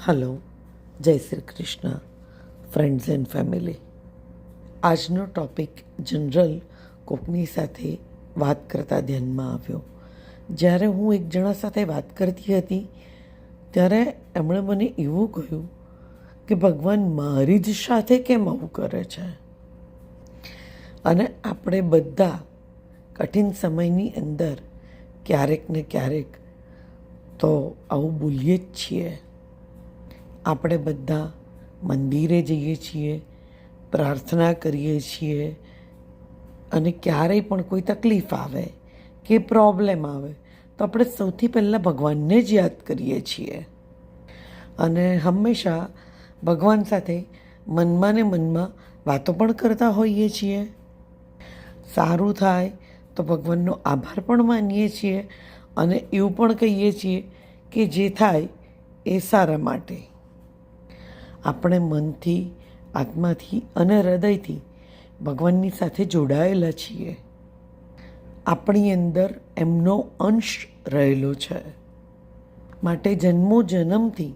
Hello, જય Shri Krishna friends and family. આજનો topic general કોકની સાથે વાત કરતાં ધ્યાનમાં આવ્યો. જ્યારે હું એક જણા સાથે વાત કરતી હતી ત્યારે એમણે મને એવું કહ્યું કે ભગવાન મારી જ સાથે કેમ આવું કરે છે. અને આપણે બધા કઠિન સમયની અંદર ક્યારેક ને ક્યારેક તો આવું બોલીએ જ છીએ. આપણે બધા મંદિરે જઈએ છીએ, પ્રાર્થના કરીએ છીએ, અને ક્યારેય પણ કોઈ તકલીફ આવે કે પ્રોબ્લેમ આવે તો આપણે સૌથી પહેલાં ભગવાનને જ યાદ કરીએ છીએ. અને હંમેશા ભગવાન સાથે મનમાં ને મનમાં વાતો પણ કરતા હોઈએ છીએ. સારું થાય તો ભગવાનનો આભાર પણ માનીએ છીએ અને એવું પણ કહીએ છીએ કે જે થાય એ સારા માટે. આપણે મનથી, આત્માથી અને હૃદયથી ભગવાનની સાથે જોડાયેલા છીએ. આપણી અંદર એમનો અંશ રહેલો છે. માટે જન્મો જન્મથી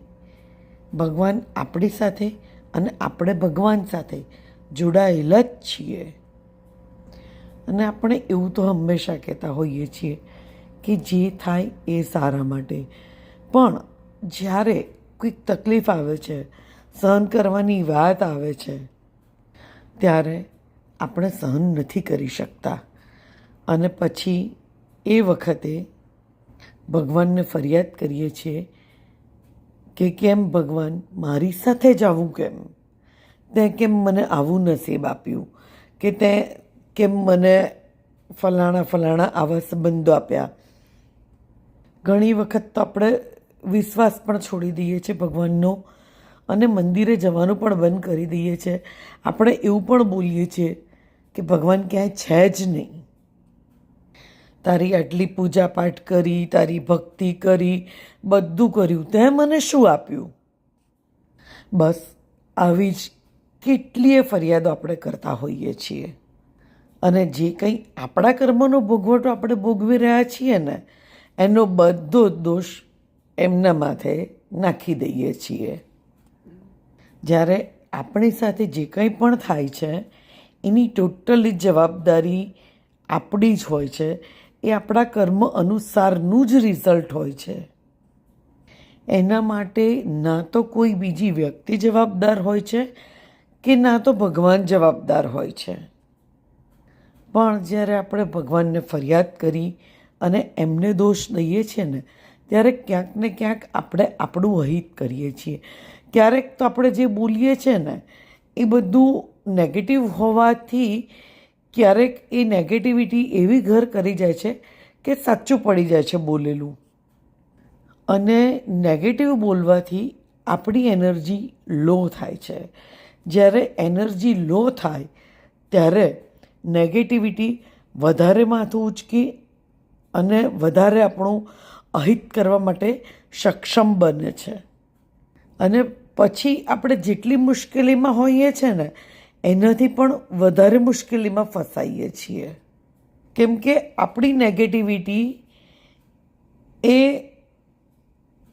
ભગવાન આપણી સાથે અને આપણે ભગવાન સાથે જોડાયેલા જ છીએ. અને આપણે એવું તો હંમેશા કહેતા હોઈએ છીએ કે જે થાય એ સારા માટે. પણ જ્યારે કોઈક તકલીફ આવે છે, સહન કરવાની વાત આવે છે, ત્યારે આપણે સહન નથી કરી શકતા. અને પછી એ વખતે ભગવાનને ફરિયાદ કરીએ છીએ કે કેમ ભગવાન મારી સાથે જ આવું કેમ? તે કેમ મને આવું નસીબ આપ્યું? કે તે કેમ મને ફલાણા આવા સંબંધો આપ્યા? ઘણી વખત તો આપણે વિશ્વાસ પણ છોડી દઈએ છીએ ભગવાનનો અને મંદિરે જવાનું પણ બંધ કરી દઈએ છીએ. આપણે એવું પણ બોલીએ છીએ કે ભગવાન ક્યાંય છે જ નહીં. તારી આટલી પૂજા પાઠ કરી, તારી ભક્તિ કરી, બધું કર્યું, તે મને શું આપ્યું? બસ આવી જ કેટલીય ફરિયાદો આપણે કરતા હોઈએ છીએ. અને જે કંઈ આપણા કર્મનો ભોગવટો આપણે ભોગવી રહ્યા છીએ ને, એનો બધો દોષ એમના માથે નાખી દઈએ છીએ. જ્યારે આપણી સાથે જે કંઈ પણ થાય છે એની ટોટલી જવાબદારી આપણી જ હોય છે. એ આપણા કર્મ અનુસારનું જ રિઝલ્ટ હોય છે. એના માટે ના તો કોઈ બીજી વ્યક્તિ જવાબદાર હોય છે કે ના તો ભગવાન જવાબદાર હોય છે. પણ જ્યારે આપણે ભગવાનને ફરિયાદ કરી અને એમને દોષ દઈએ છીએ ને, ત્યારે ક્યાંક ને ક્યાંક આપણે આપણું અહિત કરીએ છીએ. ક્યારેક તો આપણે જે બોલીએ છીએ ને એ બધું નેગેટિવ હોવાથી ક્યારેક એ નેગેટિવિટી એવી ઘર કરી જાય છે કે સાચું પડી જાય છે બોલેલું. અને નેગેટિવ બોલવાથી આપણી એનર્જી લો થાય છે. જ્યારે એનર્જી લો થાય ત્યારે નેગેટિવિટી વધારે માથું ઉચકી અને વધારે આપણું અહિત કરવા માટે સક્ષમ બને છે. અને પછી આપણે જેટલી મુશ્કેલીમાં હોઈએ છીએ ને એનાથી પણ વધારે મુશ્કેલીમાં ફસાઈએ છીએ. કેમ કે આપણી નેગેટિવિટી એ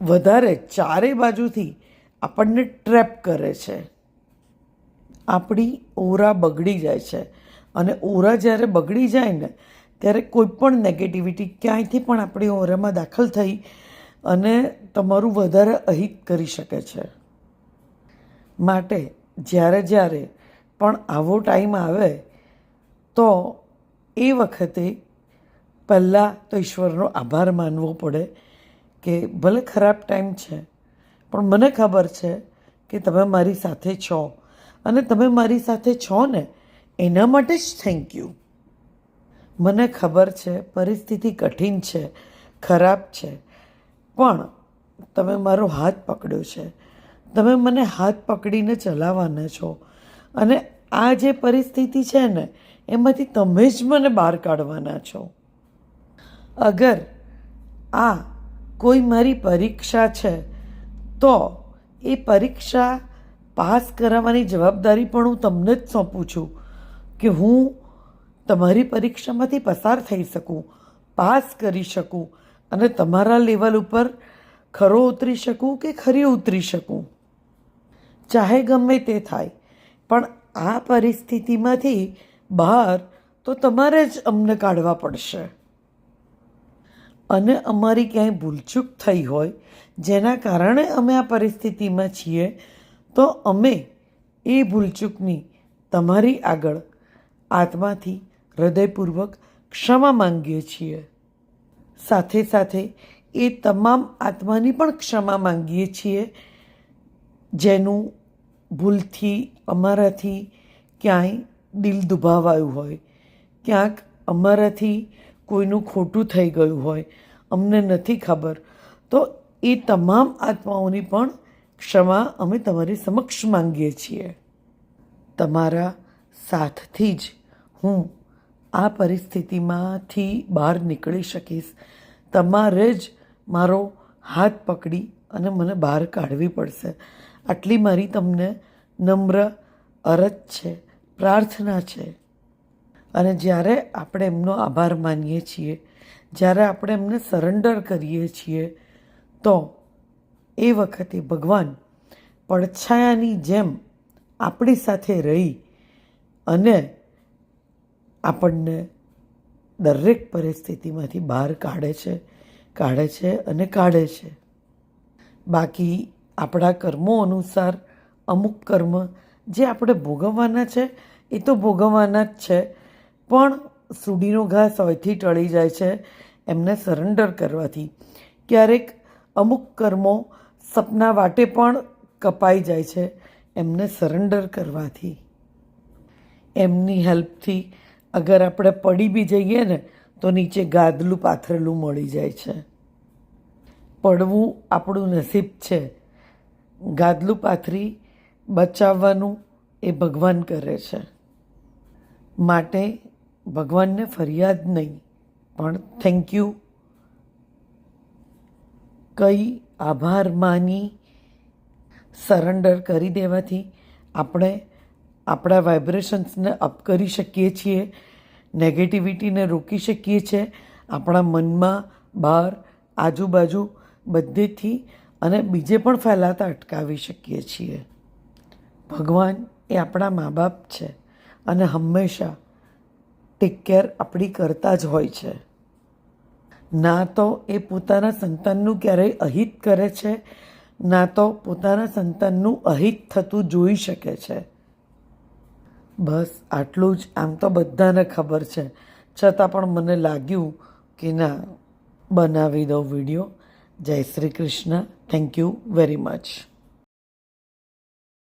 વધારે ચારે બાજુથી આપણને ટ્રેપ કરે છે. આપણી ઓરા બગડી જાય છે. અને ઓરા જ્યારે બગડી જાય ને ત્યારે કોઈ પણ નેગેટિવિટી ક્યાંયથી પણ આપણી ઓરામાં દાખલ થઈ અને તમારું વધારે અહિત કરી શકે છે. માટે જ્યારે પણ આવો ટાઈમ આવે તો એ વખતે પહેલાં તો ઈશ્વરનો આભાર માનવો પડે કે ભલે ખરાબ ટાઈમ છે પણ મને ખબર છે કે તમે મારી સાથે છો. અને તમે મારી સાથે છો ને એના માટે જ થેન્ક યુ. મને ખબર છે પરિસ્થિતિ કઠિન છે, ખરાબ છે, પણ તમે મારો હાથ પકડ્યો છે. તમે મને હાથ પકડીને ચલાવવાના છો. અને આ જે પરિસ્થિતિ છે ને એમાંથી તમે જ મને બહાર કાઢવાના છો. અગર આ કોઈ મારી પરીક્ષા છે તો એ પરીક્ષા પાસ કરાવવાની જવાબદારી પણ હું તમને જ સોંપું છું કે હું તમારી પરીક્ષામાંથી પસાર થઈ શકું, પાસ કરી શકું અને તમારા લેવલ ઉપર ખરો ઉતરી શકું કે ખરી ઉતરી શકું. ચાહે ગમે તે થાય, પણ આ પરિસ્થિતિમાંથી બહાર તો તમારે જ અમને કાઢવા પડશે. અને અમારી ક્યાંય ભૂલચૂક થઈ હોય જેના કારણે અમે આ પરિસ્થિતિમાં છીએ, તો અમે એ ભૂલચૂકની તમારી આગળ આત્માથી હૃદયપૂર્વક ક્ષમા માંગીએ છીએ. સાથે સાથે એ તમામ આત્માની પણ ક્ષમા માંગીએ છીએ જેનું ભૂલથી અમારાથી ક્યાંય દિલ દુભાવાયું હોય, ક્યાંક અમારાથી કોઈનું ખોટું થઈ ગયું હોય, અમને નથી ખબર, તો એ તમામ આત્માઓની પણ ક્ષમા અમે તમારી સમક્ષ માંગીએ છીએ. તમારા સાથથી જ હું આ પરિસ્થિતિમાંથી બહાર નીકળી શકીશ. તમારે જ મારો હાથ પકડી અને મને બહાર કાઢવી પડશે. આટલી મારી તમને નમ્ર અરજ છે, પ્રાર્થના છે. અને જ્યારે આપણે એમનો આભાર માનીએ છીએ, જ્યારે આપણે એમને સરેન્ડર કરીએ છીએ, તો એ વખતે ભગવાન પડછાયાની જેમ આપણી સાથે રહી અને આપણને દરેક પરિસ્થિતિમાંથી બહાર કાઢે છે અને કાઢે છે. બાકી આપણા કર્મો અનુસાર અમુક કર્મ જે આપણે ભોગવવાના છે એ તો ભોગવવાના જ છે, પણ સૂડીનો ઘા સોયથી ટળી જાય છે એમને સરેન્ડર કરવાથી. ક્યારેક અમુક કર્મો સપના વાટે પણ કપાઈ જાય છે એમને સરેન્ડર કરવાથી. એમની હેલ્પથી અગર આપણે પડી બી જઈએ ને તો નીચે ગાદલું પાથરેલું મળી જાય છે. પડવું આપણું નસીબ છે, ગાદલું પાથરી બચાવવાનું એ ભગવાન કરે છે. માટે ભગવાનને ફરિયાદ નહીં, પણ થેન્ક યુ કઈ આભાર માની સરેન્ડર કરી દેવાથી આપણે આપણા વાઇબ્રેશન્સને અપ કરી શકીએ છીએ, નેગેટિવિટીને રોકી શકીએ છીએ આપણા મનમાં, બહાર, આજુબાજુ બધેથી, અને બીજે પણ ફેલાતા અટકાવી શકીએ છીએ. ભગવાન એ આપણા મા બાપ છે અને હંમેશા ટેક કેર આપણી કરતા જ હોય છે. ના તો એ પોતાના સંતાનનું ક્યારેય અહિત કરે છે, ના તો પોતાના સંતાનનું અહિત થતું જોઈ શકે છે. બસ આટલું જ. આમ તો બધાને ખબર છે, છતાં પણ મને લાગ્યું કે ના, બનાવી દઉં વિડીયો. જય Shri Krishna. Thank you very much.